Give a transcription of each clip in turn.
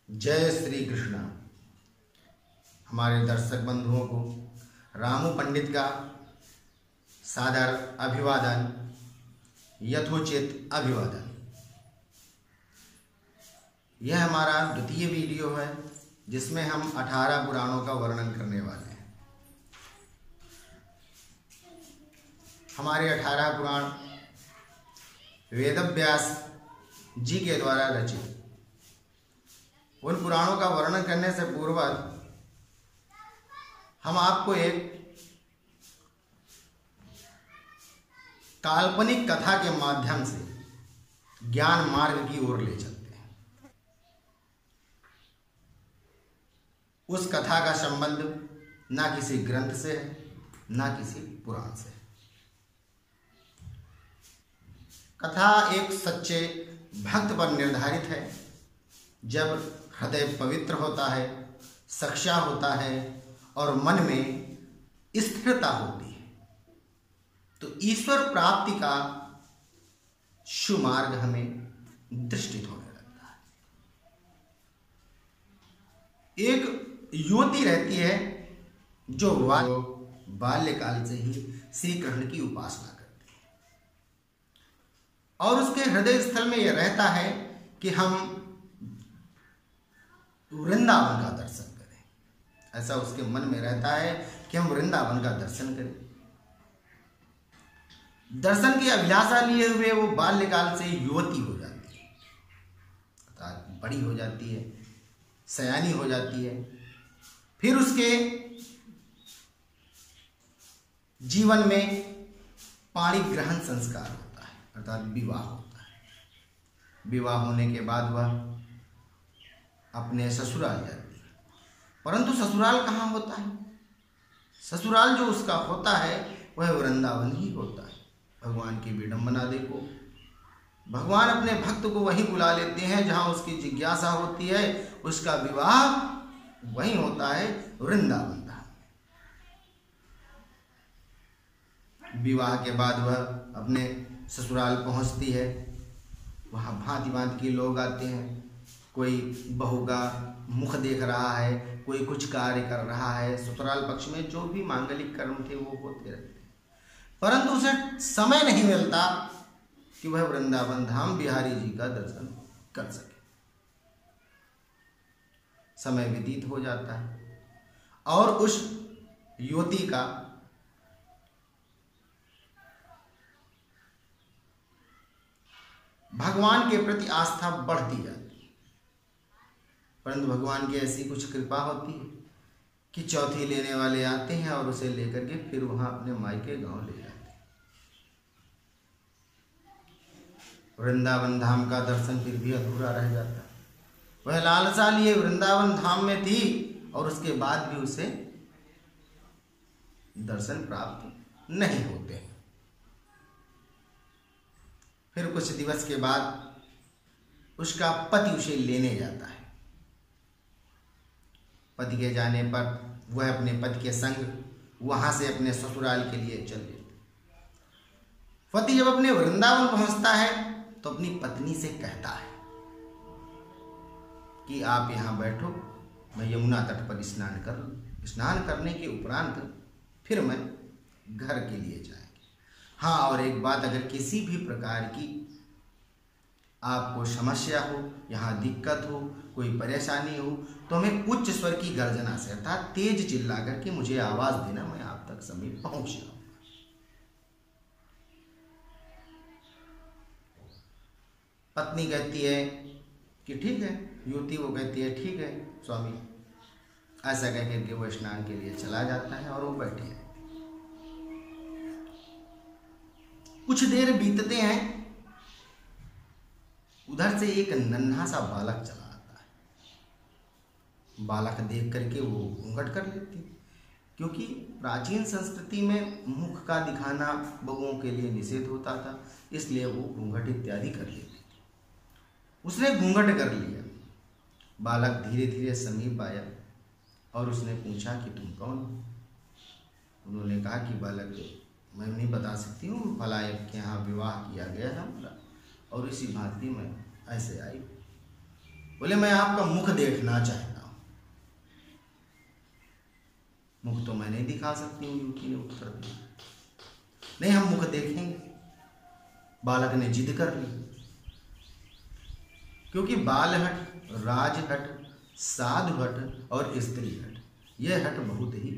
जय श्री कृष्ण। हमारे दर्शक बंधुओं को रामू पंडित का सादर अभिवादन, यथोचित अभिवादन। यह हमारा द्वितीय वीडियो है जिसमें हम 18 पुराणों का वर्णन करने वाले हैं। हमारे 18 पुराण वेदव्यास जी के द्वारा रचित। उन पुराणों का वर्णन करने से पूर्व हम आपको एक काल्पनिक कथा के माध्यम से ज्ञान मार्ग की ओर ले चलते हैं। उस कथा का संबंध ना किसी ग्रंथ से है, ना किसी पुराण से है। कथा एक सच्चे भक्त पर निर्धारित है। जब हृदय पवित्र होता है, सक्षा होता है और मन में स्थिरता होती है तो ईश्वर प्राप्ति का सुमार्ग हमें दृष्टित होने लगता है। एक युवती रहती है जो बाल्यकाल से ही श्री कृष्ण की उपासना करती है और उसके हृदय स्थल में यह रहता है कि हम वृंदावन का दर्शन करें। ऐसा उसके मन में रहता है कि हम वृंदावन का दर्शन करें। दर्शन की अभिलाषा लिए हुए वो बाल्यकाल से युवती हो जाती है, अर्थात बड़ी हो जाती है, सयानी हो जाती है। फिर उसके जीवन में पाणी ग्रहण संस्कार होता है, अर्थात विवाह होता है। विवाह होने के बाद वह अपने ससुराल जाती है, परंतु ससुराल कहाँ होता है? ससुराल जो उसका होता है वह वृंदावन ही होता है। भगवान की विडंबना देखो, भगवान अपने भक्त को वहीं बुला लेते हैं जहाँ उसकी जिज्ञासा होती है। उसका विवाह वहीं होता है, वृंदावन धाम में। विवाह के बाद वह अपने ससुराल पहुँचती है। वहाँ भांति भांति के लोग आते हैं। कोई बहू का मुख देख रहा है, कोई कुछ कार्य कर रहा है। ससुराल पक्ष में जो भी मांगलिक कर्म थे वो होते रहते हैं, परंतु उसे समय नहीं मिलता कि वह वृंदावन धाम बिहारी जी का दर्शन कर सके। समय व्यतीत हो जाता है और उस युवती का भगवान के प्रति आस्था बढ़ती जाती है। परंतु भगवान की ऐसी कुछ कृपा होती है कि चौथी लेने वाले आते हैं और उसे लेकर के फिर वहां अपने मायके गांव ले जाते हैं। वृंदावन धाम का दर्शन फिर भी अधूरा रह जाता। वह लालसा लिए वृंदावन धाम में थी और उसके बाद भी उसे दर्शन प्राप्त नहीं होते। फिर कुछ दिवस के बाद उसका पति उसे लेने जाता है। पति के जाने पर वह अपने पति के संग वहां से अपने ससुराल के लिए चल देती। पति जब अपने वृंदावन पहुंचता है तो अपनी पत्नी से कहता है कि आप यहां बैठो, मैं यमुना तट पर स्नान कर लूं। स्नान करने के उपरांत फिर मैं घर के लिए जाएंगे। हाँ, और एक बात, अगर किसी भी प्रकार की आपको समस्या हो, यहाँ दिक्कत हो, कोई परेशानी हो तो हमें उच्च स्वर की गर्जना से, अर्थात तेज चिल्ला करके मुझे आवाज देना, मैं आप तक समीप पहुंच जाऊंगा। पत्नी कहती है कि ठीक है। युवती वो कहती है ठीक है स्वामी। ऐसा कह करके वो स्नान के लिए चला जाता है और वो बैठे हैं। कुछ देर बीतते हैं, उधर से एक नन्हा सा बालक चला आता है। बालक देख करके वो घूंघट कर लेती, क्योंकि प्राचीन संस्कृति में मुख का दिखाना बबुओं के लिए निषेध होता था, इसलिए वो घूंघट इत्यादि कर लेती। उसने घूंघट कर लिया। बालक धीरे धीरे समीप आया और उसने पूछा कि तुम कौन हो? उन्होंने कहा कि बालक, मैं नहीं बता सकती हूँ, फलायक के यहाँ विवाह किया गया है हमारा और इसी भांति में ऐसे आई। बोले मैं आपका मुख देखना चाहता हूं। मुख तो मैं नहीं दिखा सकती हूँ, युवती ने उत्तर दिया। नहीं, हम मुख देखेंगे। बालक ने जिद कर ली, क्योंकि बालहट, राजहट, साधुहट और स्त्री हट, यह हट बहुत ही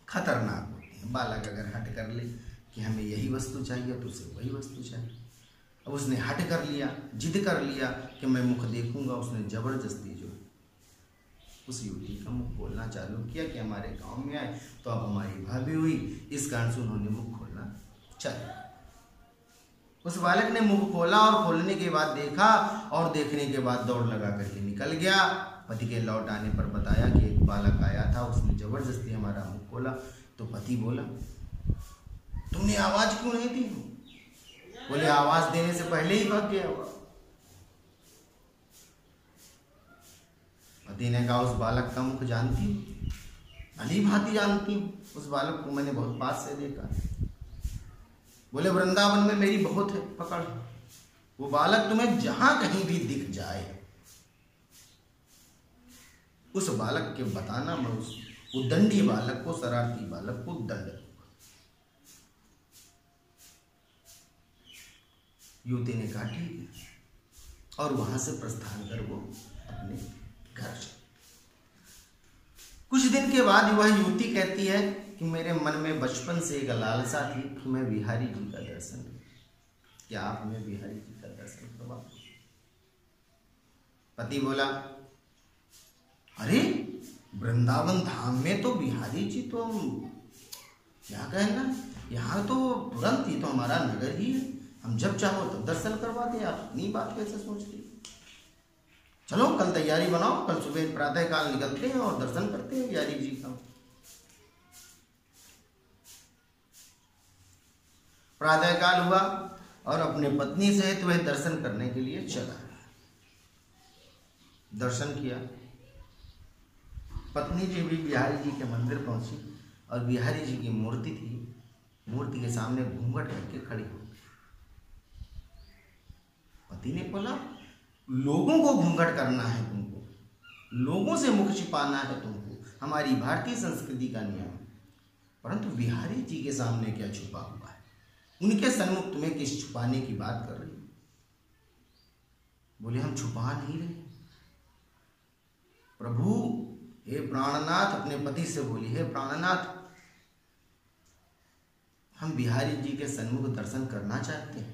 खतरनाक होती है। बालक अगर हट कर ले कि हमें यही वस्तु चाहिए तो उसे वही वस्तु चाहिए। अब उसने हट कर लिया, जिद कर लिया कि मैं मुख देखूंगा। उसने जबरदस्ती जो उस युवती का मुख खोलना चालू किया कि हमारे गांव में आए तो अब हमारी भाभी हुई, इस कारण से उन्होंने मुख खोलना चाहिए। उस बालक ने मुख खोला और खोलने के बाद देखा, और देखने के बाद दौड़ लगा करके निकल गया। पति के लौट आने पर बताया कि एक बालक आया था, उसने जबरदस्ती हमारा मुख खोला। तो पति बोला, तुमने आवाज क्यों नहीं दी? बोले आवाज देने से पहले ही भाग गया होगा। पति ने कहा, उस बालक का मुख जानती हूँ, भली भांति जानती हूँ, उस बालक को मैंने बहुत पास से देखा। बोले वृंदावन में मेरी बहुत है पकड़, वो बालक तुम्हें जहां कहीं भी दिख जाए उस बालक के बताना, मैं उस उद्दंडी बालक को, शरारती बालक को दंड दूंगा। युवती ने कहा ठीक है, और वहां से प्रस्थान कर वो अपने घर। कुछ दिन के बाद वह युवती कहती है कि मेरे मन में बचपन से एक लालसा थी कि मैं बिहारी जी का दर्शन करूं, क्या आप हमें बिहारी जी का दर्शन करवा? पति बोला, अरे वृंदावन धाम में तो बिहारी जी तो क्या कहना, यहाँ तो तुरंत ही तो हमारा नगर ही है, हम जब चाहो तब दर्शन करवा दें। आप इतनी बात कैसे सोचती? चलो कल तैयारी बनाओ, कल सुबह प्रातः काल निकलते हैं और दर्शन करते हैं बिहारी जी का। प्रातः काल हुआ और अपने पत्नी सहित वह दर्शन करने के लिए चला। दर्शन किया, पत्नी जी भी बिहारी जी के मंदिर पहुंची और बिहारी जी की मूर्ति थी, मूर्ति के सामने घूंघट करके खड़ी हो गई। पति ने बोला, लोगों को घूंघट करना है तुमको, लोगों से मुख छिपाना है तुमको, हमारी भारतीय संस्कृति का नियम, परंतु बिहारी जी के सामने क्या छुपा हुआ है? उनके सन्मुख तुम्हें किस छुपाने की बात कर रही हो? बोले हम छुपा नहीं रहे प्रभु। हे प्राणनाथ, अपने पति से बोली, हे प्राणनाथ, हम बिहारी जी के सन्मुख दर्शन करना चाहते हैं,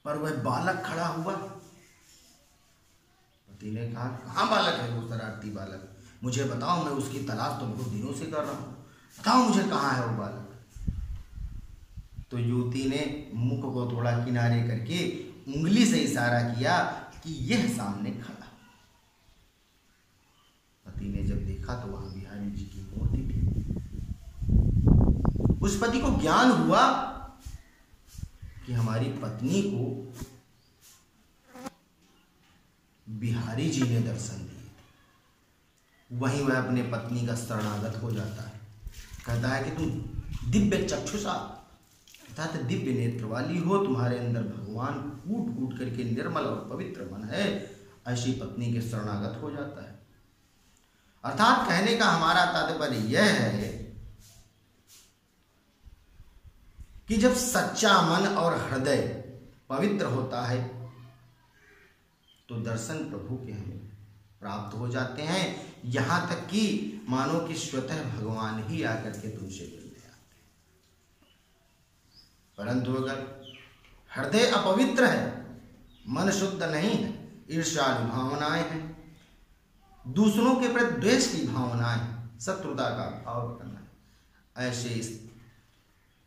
पर वह बालक खड़ा हुआ। पति ने कहा, कहाँ बालक है वो शरारती बालक? मुझे बताओ, मैं उसकी तलाश तो बहुत दिनों से कर रहा हूं, बताओ मुझे कहाँ है वो बालक। तो युवती ने मुख को थोड़ा किनारे करके उंगली से इशारा किया कि यह सामने खड़ा। पति ने जब देखा तो वहां बिहारी जी की मूर्ति थी। उस पति को ज्ञान हुआ कि हमारी पत्नी को बिहारी जी ने दर्शन दिए थे। वहीं वह अपने पत्नी का शरणागत हो जाता है, कहता है कि तुम दिव्य चक्षुषा अर्थात दिव्य नेत्र वाली हो, तुम्हारे अंदर भगवान कूट कूट करके निर्मल और पवित्र मन है। ऐसी पत्नी के शरणागत हो जाता है। अर्थात कहने का हमारा तात्पर्य यह है कि जब सच्चा मन और हृदय पवित्र होता है तो दर्शन प्रभु के हमें प्राप्त हो जाते हैं, यहां तक कि मानो कि स्वतः भगवान ही आकर के तुमसे मिलने आते हैं। परंतु अगर हृदय अपवित्र है, मन शुद्ध नहीं है, ईर्ष्यालु भावनाएं हैं, दूसरों के प्रति द्वेष की भावनाएं, शत्रुता का भाव करना,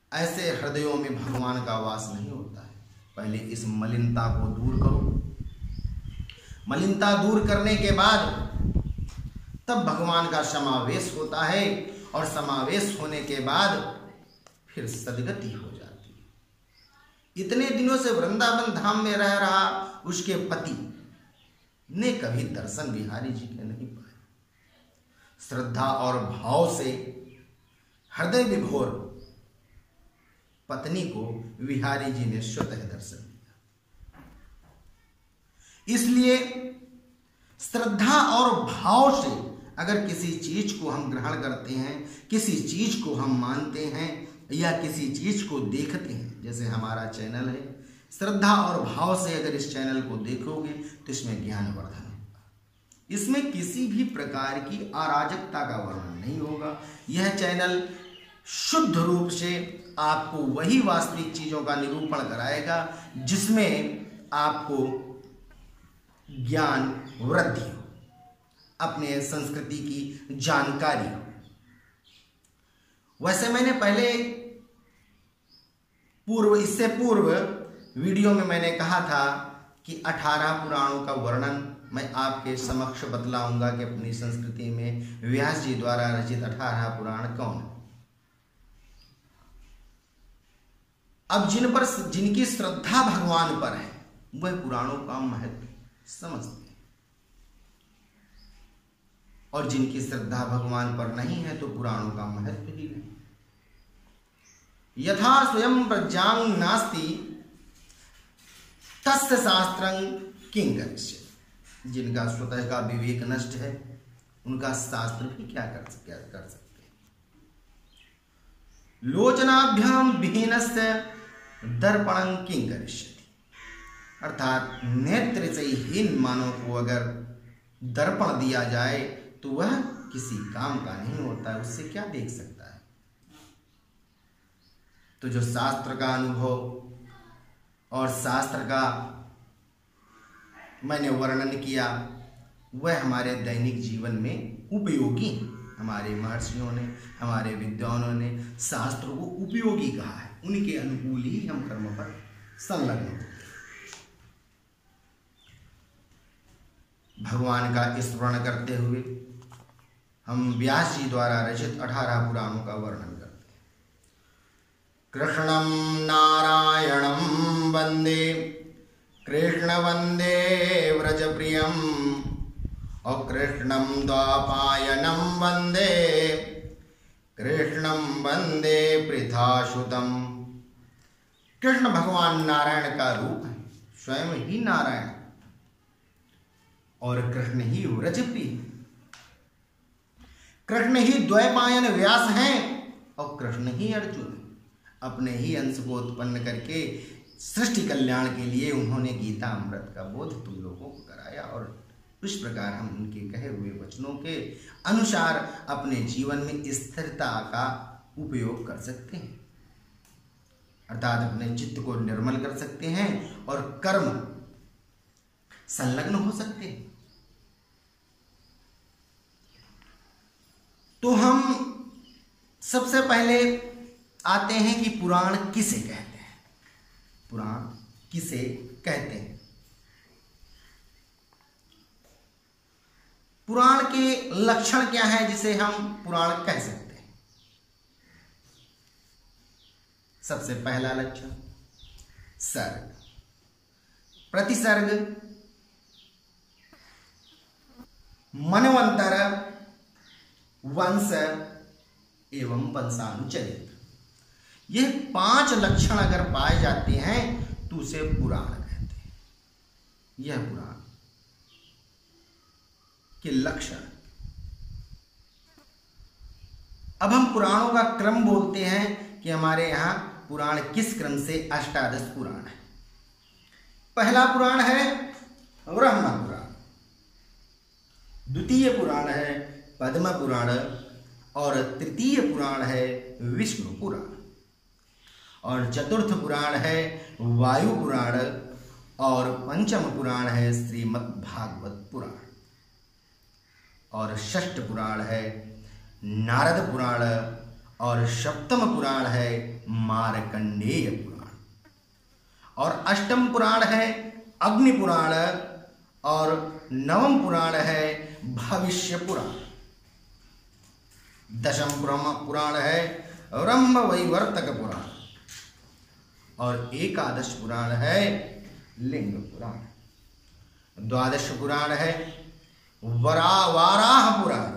ऐसे हृदयों में भगवान का वास नहीं होता है। पहले इस मलिनता को दूर करो। मलिनता दूर करने के बाद तब भगवान का समावेश होता है, और समावेश होने के बाद फिर सदगति हो जाती है। इतने दिनों से वृंदावन धाम में रह रहा उसके पति ने कभी दर्शन बिहारी जी के नहीं पाए। श्रद्धा और भाव से हृदय विभोर पत्नी को बिहारी जी ने स्वतः दर्शन दिया। इसलिए श्रद्धा और भाव से अगर किसी चीज को हम ग्रहण करते हैं, किसी चीज को हम मानते हैं या किसी चीज को देखते हैं, जैसे हमारा चैनल है, श्रद्धा और भाव से अगर इस चैनल को देखोगे तो इसमें ज्ञानवर्धन होगा। इसमें किसी भी प्रकार की अराजकता का वर्णन नहीं होगा। यह चैनल शुद्ध रूप से आपको वही वास्तविक चीजों का निरूपण कराएगा जिसमें आपको ज्ञान वृद्धि हो, अपने संस्कृति की जानकारी हो। वैसे मैंने पहले इससे पूर्व वीडियो में मैंने कहा था कि 18 पुराणों का वर्णन मैं आपके समक्ष बतलाऊंगा कि अपनी संस्कृति में व्यास जी द्वारा रचित 18 पुराण कौन है। अब जिनकी श्रद्धा भगवान पर है वह पुराणों का महत्व समझते हैं, और जिनकी श्रद्धा भगवान पर नहीं है तो पुराणों का महत्व ही नहीं। यथा स्वयं प्रज्ञां नास्ति तस्य शास्त्रं किं करिष्यति। जिनका स्वतः का विवेक नष्ट है उनका शास्त्र भी क्या कर सकते हैं। लोचनाभ्याम विहीनस्य दर्पणं किं करिष्यति। अर्थात नेत्र से हीन मानव को अगर दर्पण दिया जाए तो वह किसी काम का नहीं होता है, उससे क्या देख सकता है। तो जो शास्त्र का अनुभव और शास्त्र का मैंने वर्णन किया वह हमारे दैनिक जीवन में उपयोगी। हमारे महर्षियों ने, हमारे विद्वानों ने शास्त्र को उपयोगी कहा है, उनके अनुकूल ही हम कर्म पर संलग्न होते हैं। भगवान का स्मरण करते हुए हम व्यास जी द्वारा रचित 18 पुराणों का वर्णन करते हैं। कृष्णं नारायणं वंदे, कृष्ण वंदे व्रजप्रियम्, और कृष्णं द्वापायनं वंदे, कृष्णं वंदे पृथासुतम्। कृष्ण भगवान नारायण का रूप है, स्वयं ही नारायण, और कृष्ण ही व्रजप्रिय, कृष्ण ही द्वैपायन व्यास हैं और कृष्ण ही अर्जुन। अपने ही अंश को उत्पन्न करके सृष्टि कल्याण के लिए उन्होंने गीता अमृत का बोध तुम लोगों को कराया, और इस प्रकार हम उनके कहे हुए वचनों के अनुसार अपने जीवन में स्थिरता का उपयोग कर सकते हैं, अर्थात अपने चित्त को निर्मल कर सकते हैं और कर्म संलग्न हो सकते हैं। तो हम सबसे पहले आते हैं कि पुराण किसे कहते हैं। पुराण किसे कहते हैं? पुराण के लक्षण क्या है जिसे हम पुराण कह सकते हैं? सबसे पहला लक्षण सर्ग, प्रतिसर्ग, मनवंतर, वंश एवं वंशानुचरित। ये 5 लक्षण अगर पाए जाते हैं तो उसे पुराण कहते हैं। यह पुराण के लक्षण। अब हम पुराणों का क्रम बोलते हैं कि हमारे यहाँ पुराण किस क्रम से 18 पुराण है। पहला पुराण है ब्रह्म पुराण, द्वितीय पुराण है पद्म पुराण, और तृतीय पुराण है विष्णु पुराण, और चतुर्थ पुराण है वायु पुराण, और पंचम पुराण है श्रीमद् भागवत पुराण, और षष्ठ पुराण है नारद पुराण, और सप्तम पुराण है मार्कंडेय पुराण, और अष्टम पुराण है अग्नि पुराण, और नवम पुराण है भविष्य पुराण, दशम पुराण है ब्रह्म वैवर्तक पुराण, और एकादश पुराण है लिंग पुराण, द्वादश पुराण है वाराह पुराण,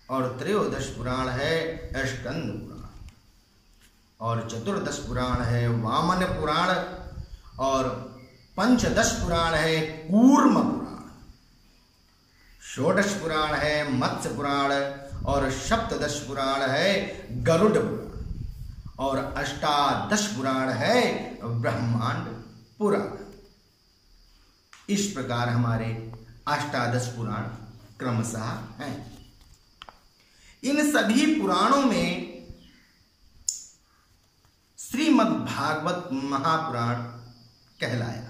और त्रयोदश पुराण है स्कंद पुराण। और चतुर्दश पुराण है वामन पुराण, और पंचदश पुराण है कूर्म पुराण, षोडश पुराण है मत्स्य पुराण, और सप्तदश पुराण है गरुड़ पुराण, और अष्टादश पुराण है ब्रह्मांड पुराण। इस प्रकार हमारे अष्टादश पुराण क्रमशः हैं। इन सभी पुराणों में श्रीमद् भागवत महापुराण कहलाया।